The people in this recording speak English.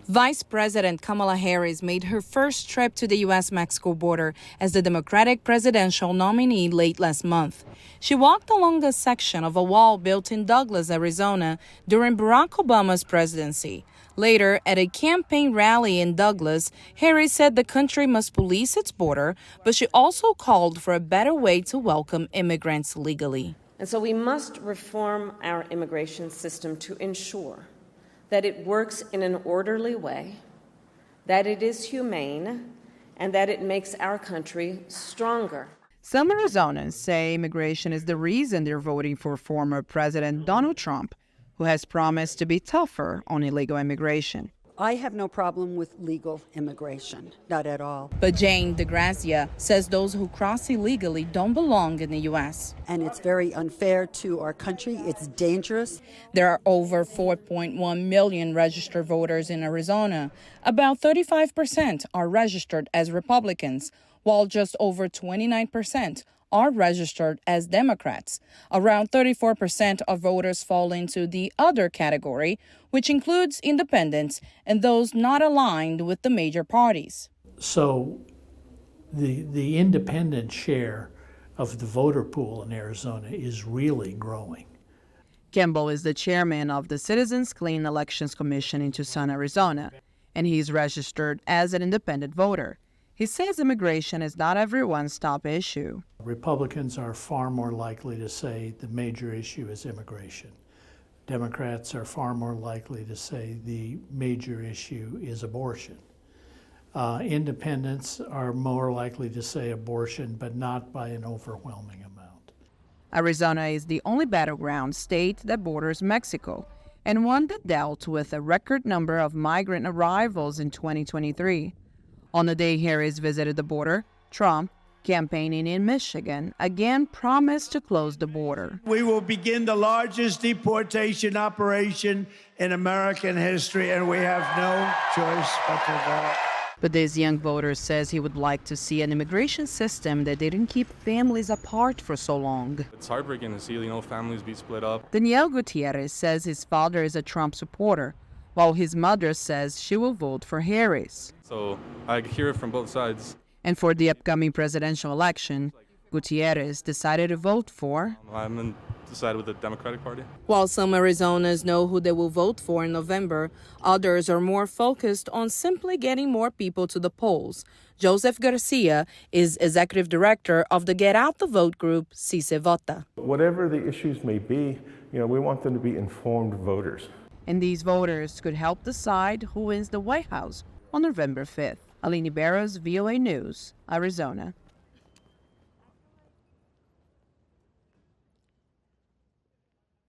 Vice President Kamala Harris made her first trip to the U.S.-Mexico border as the Democratic presidential nominee late last month. She walked along a section of a wall built in Douglas, Arizona, during Barack Obama's presidency. Later, at a campaign rally in Douglas, Harris said the country must police its border, but she also called for a better way to welcome immigrants legally. And so we must reform our immigration system to ensure that it works in an orderly way, that it is humane, and that it makes our country stronger. Some Arizonans say immigration is the reason they're voting for former President Donald Trump, who has promised to be tougher on illegal immigration. I have no problem with legal immigration, not at all. But Jane DeGrazia says those who cross illegally don't belong in the U.S. And it's very unfair to our country. It's dangerous. There are over 4.1 million registered voters in Arizona. About 35% are registered as Republicans, while just over 29% are registered as Democrats. Around 34% of voters fall into the other category, which includes independents and those not aligned with the major parties. So the independent share of the voter pool in Arizona is really growing. Kimball is the chairman of the Citizens Clean Elections Commission in Tucson, Arizona, and he's registered as an independent voter. He says immigration is not everyone's top issue. Republicans are far more likely to say the major issue is immigration. Democrats are far more likely to say the major issue is abortion. Independents are more likely to say abortion, but not by an overwhelming amount. Arizona is the only battleground state that borders Mexico, and one that dealt with a record number of migrant arrivals in 2023. On the day Harris visited the border, Trump, campaigning in Michigan, again promised to close the border. We will begin the largest deportation operation in American history, and we have no choice but to vote. But this young voter says he would like to see an immigration system that didn't keep families apart for so long. It's heartbreaking to see, families be split up. Daniel Gutierrez says his father is a Trump supporter, while his mother says she will vote for Harris. So I hear it from both sides. And for the upcoming presidential election, Gutierrez decided to vote for... I'm decided with the Democratic Party. While some Arizonans know who they will vote for in November, others are more focused on simply getting more people to the polls. Joseph Garcia is executive director of the Get Out the Vote group, Si Se Vota. Whatever the issues may be, we want them to be informed voters. And these voters could help decide who wins the White House on November 5th. Aline Barros, VOA News, Arizona.